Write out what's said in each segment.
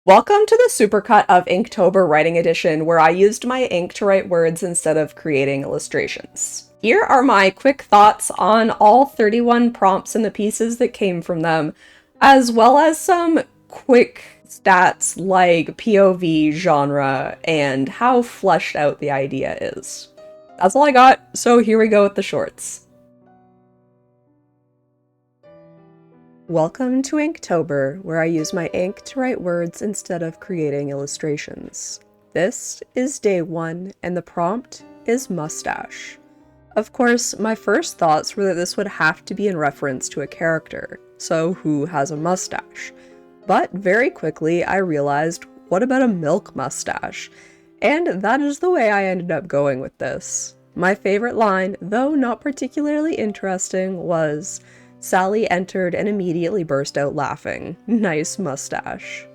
Welcome to the supercut of Inktober Writing Edition, where I used my ink to write words instead of creating illustrations. Here are my quick thoughts on all 31 prompts and the pieces that came from them, as well as some quick stats like POV, genre, and how fleshed out the idea is. That's all I got, so here we go with the shorts. Welcome to Inktober, where I use my ink to write words instead of creating illustrations. This is day 1, and the prompt is mustache. Of course, my first thoughts were that this would have to be in reference to a character, so who has a mustache? But very quickly I realized, what about a milk mustache? And that is the way I ended up going with this. My favorite line, though not particularly interesting, was, "Sally entered and immediately burst out laughing. Nice mustache."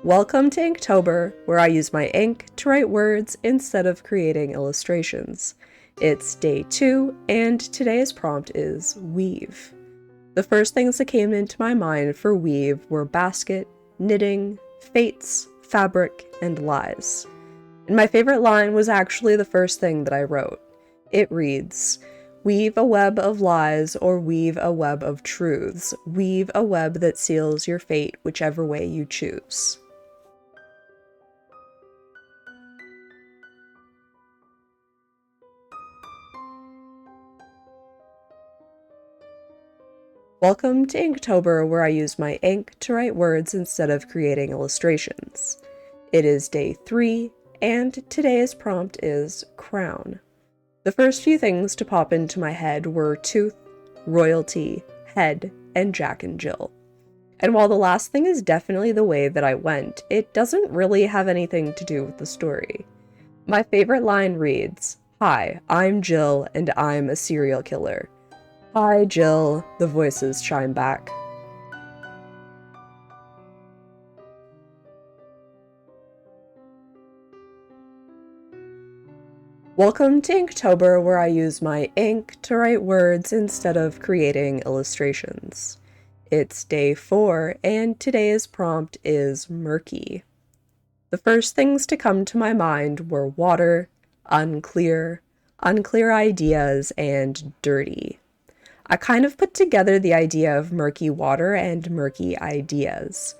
Welcome to Inktober, where I use my ink to write words instead of creating illustrations. It's day 2, and today's prompt is weave. The first things that came into my mind for weave were basket, knitting, fates, fabric, and lies. And my favorite line was actually the first thing that I wrote. It reads, "Weave a web of lies or weave a web of truths. Weave a web that seals your fate whichever way you choose." Welcome to Inktober, where I use my ink to write words instead of creating illustrations. It is day 3, and today's prompt is crown. The first few things to pop into my head were tooth, royalty, head, and Jack and Jill. And while the last thing is definitely the way that I went, it doesn't really have anything to do with the story. My favorite line reads, "Hi, I'm Jill, and I'm a serial killer." "Hi, Jill," the voices chime back. Welcome to Inktober, where I use my ink to write words instead of creating illustrations. It's day 4, and today's prompt is murky. The first things to come to my mind were water, unclear ideas, and dirty. I kind of put together the idea of murky water and murky ideas.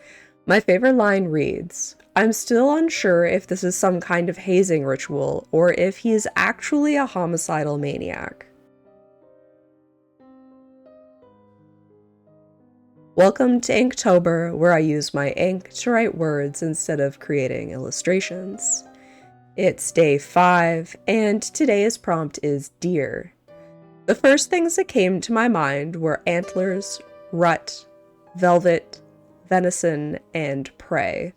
My favorite line reads, "I'm still unsure if this is some kind of hazing ritual or if he's actually a homicidal maniac." Welcome to Inktober, where I use my ink to write words instead of creating illustrations. It's day 5, and today's prompt is deer. The first things that came to my mind were antlers, rut, velvet, venison, and prey.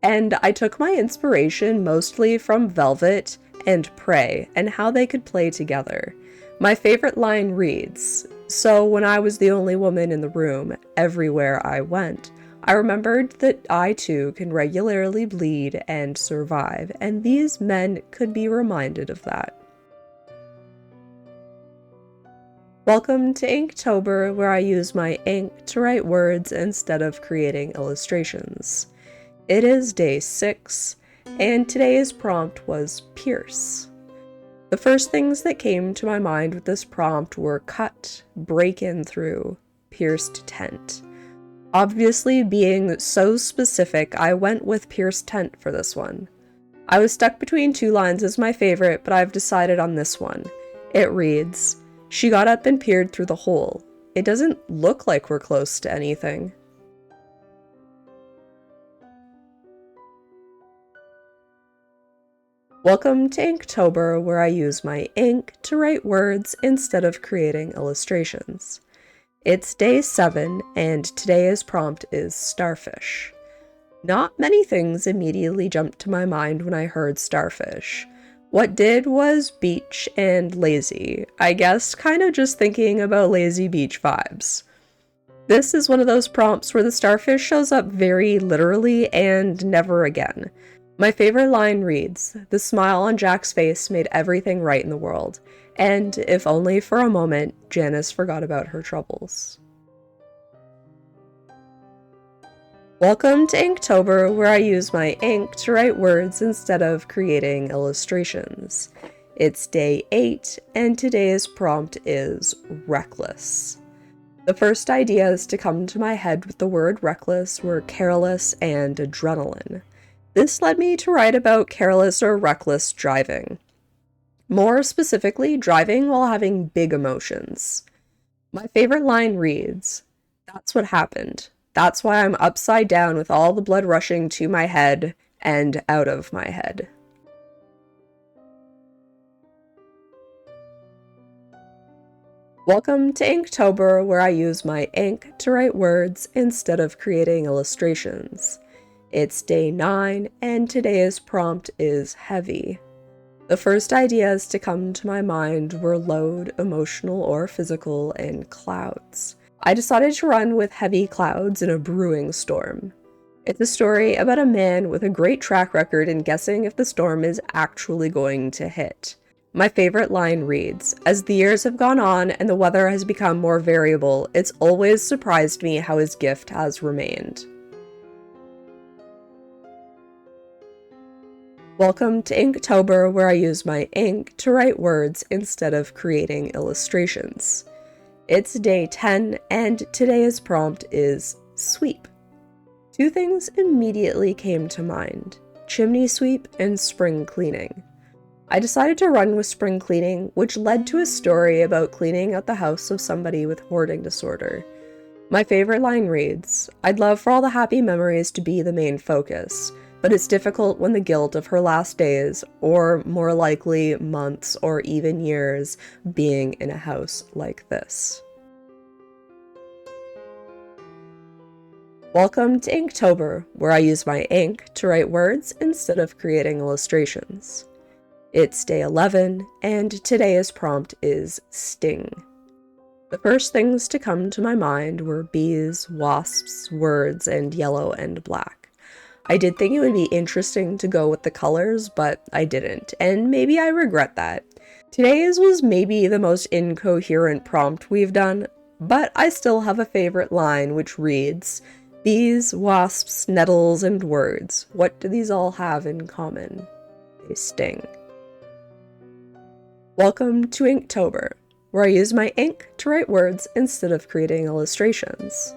And I took my inspiration mostly from velvet and prey and how they could play together. My favorite line reads, "So when I was the only woman in the room, everywhere I went, I remembered that I too can regularly bleed and survive, and these men could be reminded of that." Welcome to Inktober, where I use my ink to write words instead of creating illustrations. It is day 6, and today's prompt was pierce. The first things that came to my mind with this prompt were cut, break in through, pierced tent. Obviously, being so specific, I went with pierced tent for this one. I was stuck between 2 lines as my favorite, but I've decided on this one. It reads, "She got up and peered through the hole. It doesn't look like we're close to anything." Welcome to Inktober, where I use my ink to write words instead of creating illustrations. It's day 7, and today's prompt is starfish. Not many things immediately jumped to my mind when I heard starfish. What did was beach and lazy. I guess kind of just thinking about lazy beach vibes. This is one of those prompts where the starfish shows up very literally and never again. My favorite line reads, "The smile on Jack's face made everything right in the world," And if only for a moment, Janice forgot about her troubles. Welcome to Inktober, where I use my ink to write words instead of creating illustrations. It's day 8, and today's prompt is reckless. The first ideas to come to my head with the word reckless were careless and adrenaline. This led me to write about careless or reckless driving. More specifically, driving while having big emotions. My favorite line reads, "That's what happened. That's why I'm upside down with all the blood rushing to my head and out of my head." Welcome to Inktober, where I use my ink to write words instead of creating illustrations. It's day 9, and today's prompt is heavy. The first ideas to come to my mind were load, emotional or physical, and clouds. I decided to run with heavy clouds in a brewing storm. It's a story about a man with a great track record in guessing if the storm is actually going to hit. My favorite line reads, "As the years have gone on and the weather has become more variable, it's always surprised me how his gift has remained." Welcome to Inktober, where I use my ink to write words instead of creating illustrations. It's day 10, and today's prompt is sweep. Two things immediately came to mind: chimney sweep and spring cleaning. I decided to run with spring cleaning, which led to a story about cleaning out the house of somebody with hoarding disorder. My favorite line reads, "I'd love for all the happy memories to be the main focus, but it's difficult when the guilt of her last days, or more likely months or even years, being in a house like this." Welcome to Inktober, where I use my ink to write words instead of creating illustrations. It's day 11, and today's prompt is sting. The first things to come to my mind were bees, wasps, words, and yellow and black. I did think it would be interesting to go with the colors, but I didn't, and maybe I regret that. Today's was maybe the most incoherent prompt we've done, but I still have a favorite line which reads, "Bees, wasps, nettles, and words. What do these all have in common? They sting." Welcome to Inktober, where I use my ink to write words instead of creating illustrations.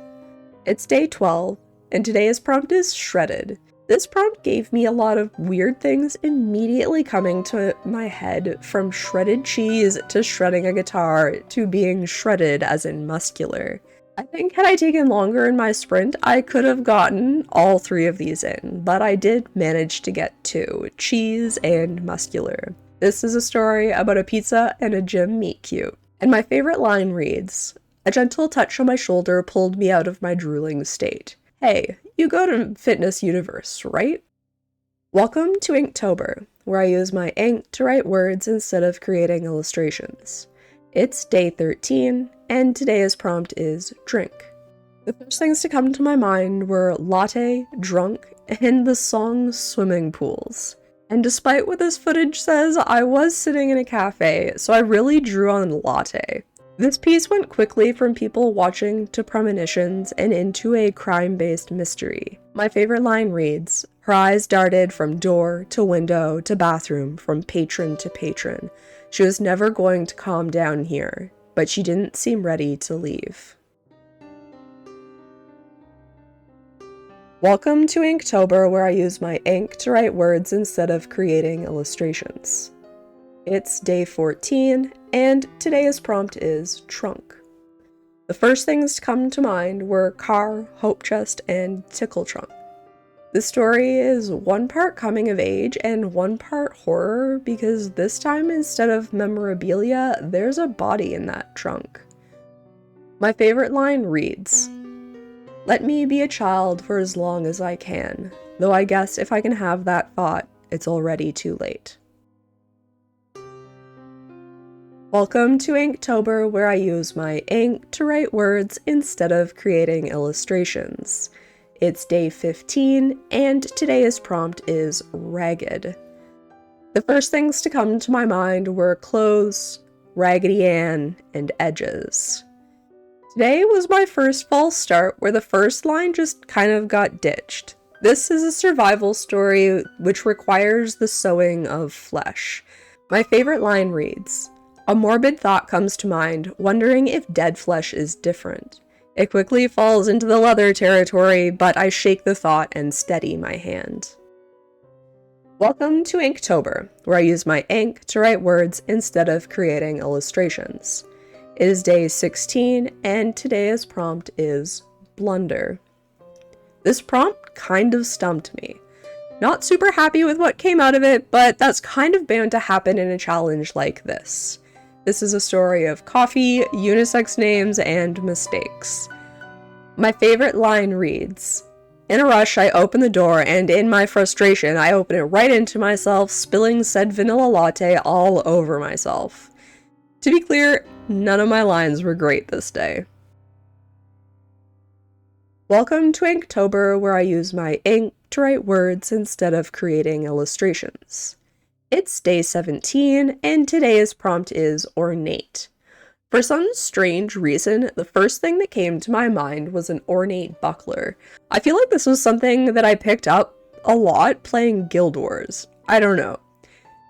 It's day 12, and today's prompt is shredded. This prompt gave me a lot of weird things immediately coming to my head, from shredded cheese to shredding a guitar to being shredded as in muscular. I think had I taken longer in my sprint, I could have gotten all 3 of these in, but I did manage to get 2, cheese and muscular. This is a story about a pizza and a gym meet cute. And my favorite line reads, "A gentle touch on my shoulder pulled me out of my drooling state. Hey, you go to Fitness Universe, right?" Welcome to Inktober, where I use my ink to write words instead of creating illustrations. It's day 13, and today's prompt is drink. The first things to come to my mind were latte, drunk, and the song Swimming Pools. And despite what this footage says, I was sitting in a cafe, so I really drew on latte. This piece went quickly from people watching to premonitions and into a crime-based mystery. My favorite line reads, "Her eyes darted from door to window to bathroom, from patron to patron. She was never going to calm down here, but she didn't seem ready to leave." Welcome to Inktober, where I use my ink to write words instead of creating illustrations. It's day 14, and today's prompt is trunk. The first things to come to mind were car, hope chest, and tickle trunk. The story is one part coming of age and one part horror, because this time instead of memorabilia, there's a body in that trunk. My favorite line reads, "Let me be a child for as long as I can, though I guess if I can have that thought, it's already too late." Welcome to Inktober, where I use my ink to write words instead of creating illustrations. It's day 15, and today's prompt is ragged. The first things to come to my mind were clothes, Raggedy Ann, and edges. Today was my first false start where the first line just kind of got ditched. This is a survival story which requires the sewing of flesh. My favorite line reads, "A morbid thought comes to mind, wondering if dead flesh is different. It quickly falls into the leather territory, but I shake the thought and steady my hand." Welcome to Inktober, where I use my ink to write words instead of creating illustrations. It is day 16, and today's prompt is blunder. This prompt kind of stumped me. Not super happy with what came out of it, but that's kind of bound to happen in a challenge like this. This is a story of coffee, unisex names, and mistakes. My favorite line reads, "In a rush, I open the door, and in my frustration, I open it right into myself, spilling said vanilla latte all over myself." To be clear, none of my lines were great this day. Welcome to Inktober, where I use my ink to write words instead of creating illustrations. It's day 17, and today's prompt is ornate. For some strange reason, the first thing that came to my mind was an ornate buckler. I feel like this was something that I picked up a lot playing Guild Wars. I don't know.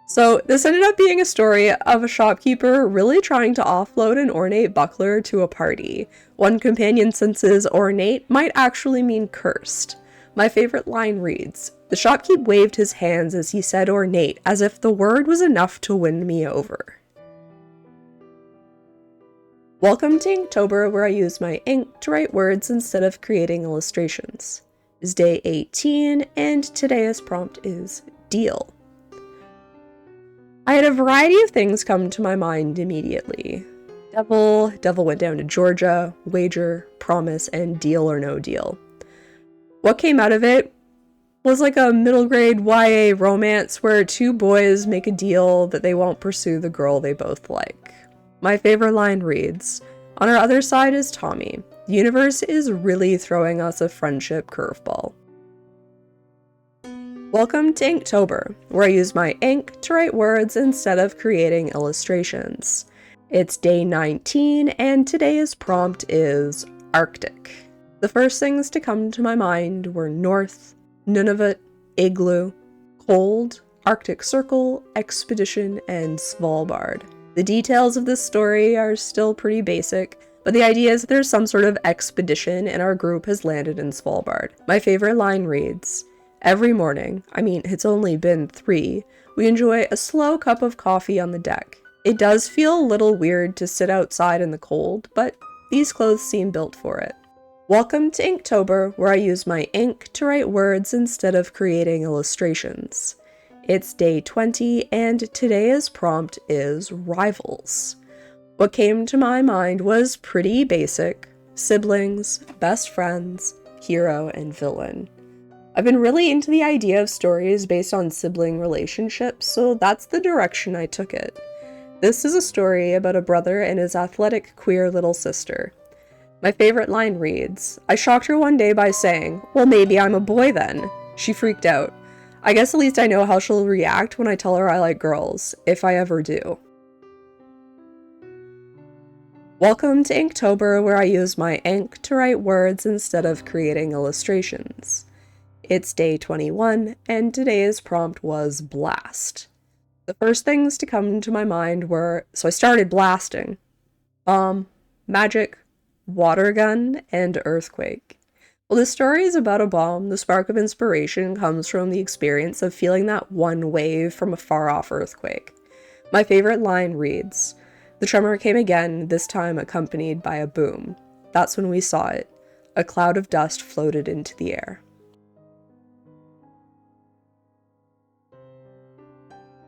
So this ended up being a story of a shopkeeper really trying to offload an ornate buckler to a party. One companion senses ornate might actually mean cursed. My favorite line reads, "The shopkeep waved his hands as he said ornate, as if the word was enough to win me over." Welcome to Inktober, where I use my ink to write words instead of creating illustrations. It's day 18, and today's prompt is deal. I had a variety of things come to my mind immediately. Devil went down to Georgia, wager, promise, and deal or no deal. What came out of it was like a middle grade YA romance where two boys make a deal that they won't pursue the girl they both like. My favorite line reads, "On our other side is Tommy. The universe is really throwing us a friendship curveball." Welcome to Inktober, where I use my ink to write words instead of creating illustrations. It's day 19, and today's prompt is Arctic. The first things to come to my mind were North, Nunavut, Igloo, Cold, Arctic Circle, Expedition, and Svalbard. The details of this story are still pretty basic, but the idea is that there's some sort of expedition and our group has landed in Svalbard. My favorite line reads, "Every morning, it's only been 3, we enjoy a slow cup of coffee on the deck. It does feel a little weird to sit outside in the cold, but these clothes seem built for it." Welcome to Inktober, where I use my ink to write words instead of creating illustrations. It's day 20, and today's prompt is rivals. What came to my mind was pretty basic: siblings, best friends, hero, and villain. I've been really into the idea of stories based on sibling relationships, so that's the direction I took it. This is a story about a brother and his athletic queer little sister. My favorite line reads, "I shocked her one day by saying, 'Well, maybe I'm a boy then.' She freaked out. I guess at least I know how she'll react when I tell her I like girls, if I ever do." Welcome to Inktober, where I use my ink to write words instead of creating illustrations. It's day 21, and today's prompt was blast. The first things to come to my mind were, so I started blasting. Bomb, magic, water gun, and earthquake. Well, this story is about a bomb. The spark of inspiration comes from the experience of feeling that one wave from a far-off earthquake. My favorite line reads, "The tremor came again, this time accompanied by a boom. That's when we saw it. A cloud of dust floated into the air."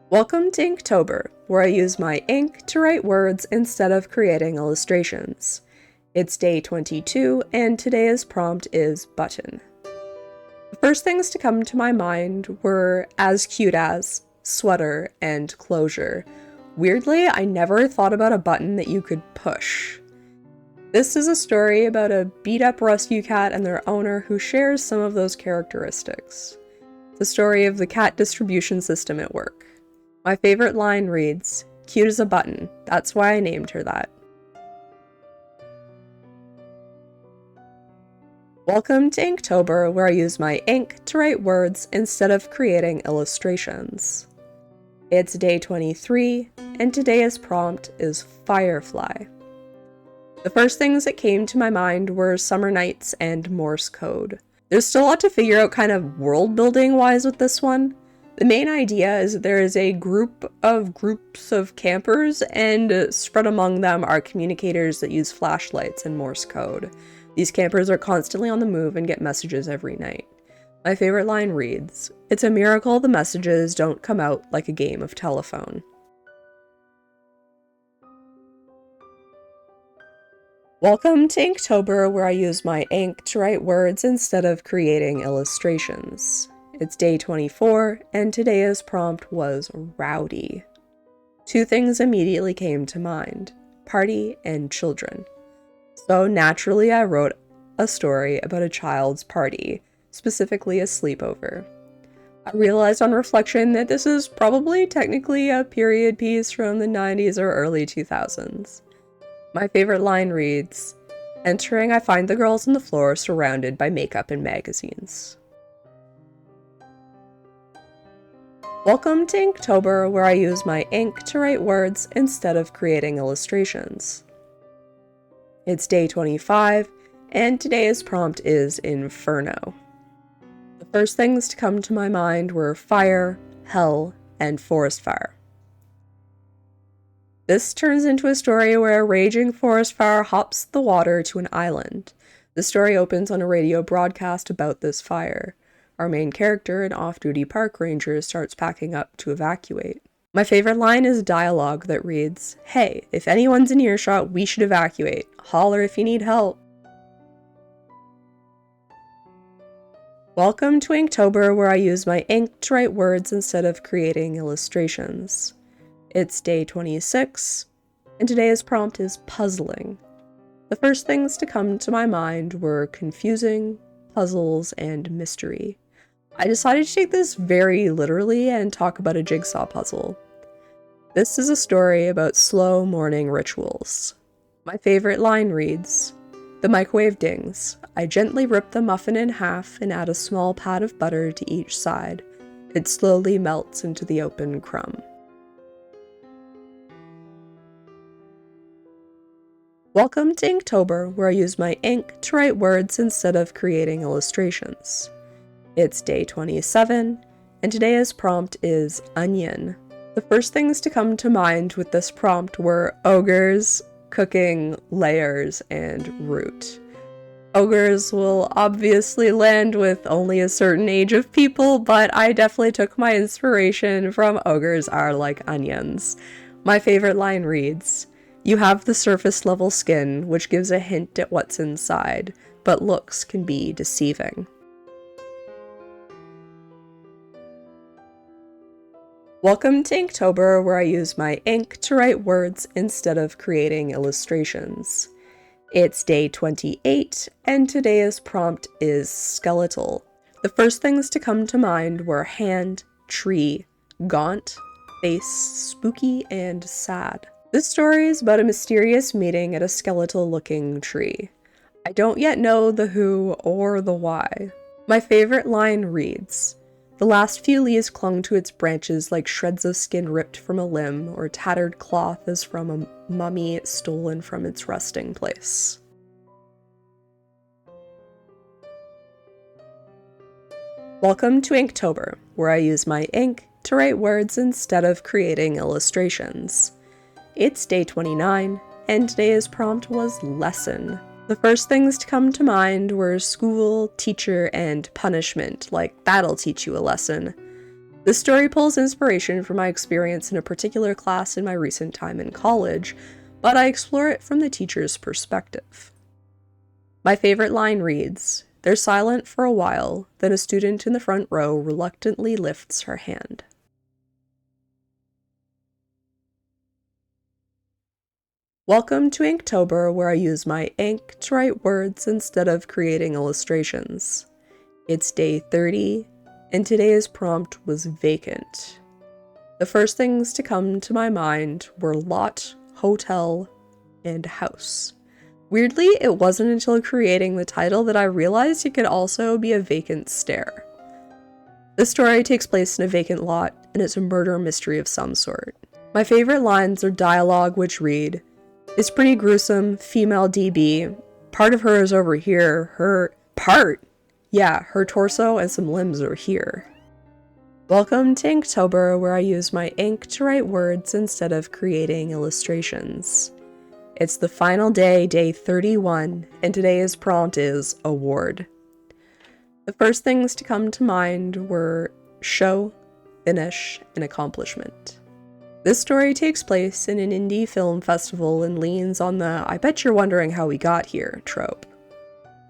Welcome to Inktober, where I use my ink to write words instead of creating illustrations. It's day 22, and today's prompt is button. The first things to come to my mind were as cute as, sweater, and closure. Weirdly, I never thought about a button that you could push. This is a story about a beat-up rescue cat and their owner who shares some of those characteristics. It's the story of the cat distribution system at work. My favorite line reads, cute as a button. That's why I named her that. Welcome to Inktober, where I use my ink to write words instead of creating illustrations. It's day 23, and today's prompt is Firefly. The first things that came to my mind were summer nights and Morse code. There's still a lot to figure out kind of world building wise with this one. The main idea is that there is a groups of campers, and spread among them are communicators that use flashlights and Morse code. These campers are constantly on the move and get messages every night. My favorite line reads, "It's a miracle the messages don't come out like a game of telephone." Welcome to Inktober, where I use my ink to write words instead of creating illustrations. It's day 24, and today's prompt was rowdy. Two things immediately came to mind: party and children. So naturally I wrote a story about a child's party, specifically a sleepover. I realized on reflection that this is probably technically a period piece from the 90s or early 2000s. My favorite line reads, "Entering, I find the girls on the floor surrounded by makeup and magazines." Welcome to Inktober, where I use my ink to write words instead of creating illustrations. It's day 25, and today's prompt is Inferno. The first things to come to my mind were fire, hell, and forest fire. This turns into a story where a raging forest fire hops the water to an island. The story opens on a radio broadcast about this fire. Our main character, an off-duty park ranger, starts packing up to evacuate. My favorite line is dialogue that reads, "Hey, if anyone's in earshot, we should evacuate. Holler if you need help." Welcome to Inktober, where I use my ink to write words instead of creating illustrations. It's day 26, and today's prompt is puzzling. The first things to come to my mind were confusing, puzzles, and mystery. I decided to take this very literally and talk about a jigsaw puzzle. This is a story about slow morning rituals. My favorite line reads, "The microwave dings. I gently rip the muffin in half and add a small pat of butter to each side. It slowly melts into the open crumb." Welcome to Inktober, where I use my ink to write words instead of creating illustrations. It's day 27, and today's prompt is onion. The first things to come to mind with this prompt were ogres, cooking, layers, and root. Ogres will obviously land with only a certain age of people, but I definitely took my inspiration from ogres are like onions. My favorite line reads, "You have the surface level skin, which gives a hint at what's inside, but looks can be deceiving." Welcome to Inktober, where I use my ink to write words instead of creating illustrations. It's day 28, and today's prompt is skeletal. The first things to come to mind were hand, tree, gaunt, face, spooky, and sad. This story is about a mysterious meeting at a skeletal-looking tree. I don't yet know the who or the why. My favorite line reads, "The last few leaves clung to its branches like shreds of skin ripped from a limb or tattered cloth as from a mummy stolen from its resting place." Welcome to Inktober, where I use my ink to write words instead of creating illustrations. It's day 29, and today's prompt was lesson. The first things to come to mind were school, teacher, and punishment, like that'll teach you a lesson. This story pulls inspiration from my experience in a particular class in my recent time in college, but I explore it from the teacher's perspective. My favorite line reads, "They're silent for a while, then a student in the front row reluctantly lifts her hand." Welcome to Inktober, where I use my ink to write words instead of creating illustrations. It's day 30, and today's prompt was vacant. The first things to come to my mind were lot, hotel, and house. Weirdly, it wasn't until creating the title that I realized it could also be a vacant stare. This story takes place in a vacant lot, and it's a murder mystery of some sort. My favorite lines are dialogue which read, "It's pretty gruesome, female DB. Part of her is over here. Her torso and some limbs are here." Welcome to Inktober, where I use my ink to write words instead of creating illustrations. It's the final day, day 31, and today's prompt is award. The first things to come to mind were show, finish, and accomplishment. This story takes place in an indie film festival and leans on the "I bet you're wondering how we got here" trope.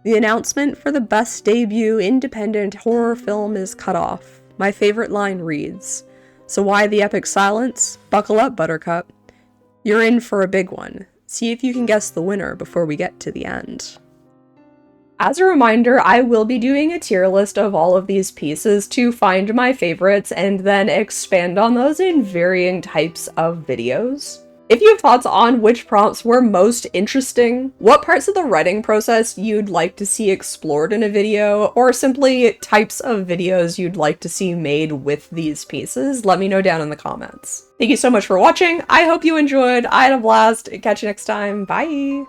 The announcement for the best debut independent horror film is cut off. My favorite line reads, "So why the epic silence? Buckle up, Buttercup. You're in for a big one. See if you can guess the winner before we get to the end." As a reminder, I will be doing a tier list of all of these pieces to find my favorites and then expand on those in varying types of videos. If you have thoughts on which prompts were most interesting, what parts of the writing process you'd like to see explored in a video, or simply types of videos you'd like to see made with these pieces, let me know down in the comments. Thank you so much for watching. I hope you enjoyed. I had a blast. Catch you next time. Bye!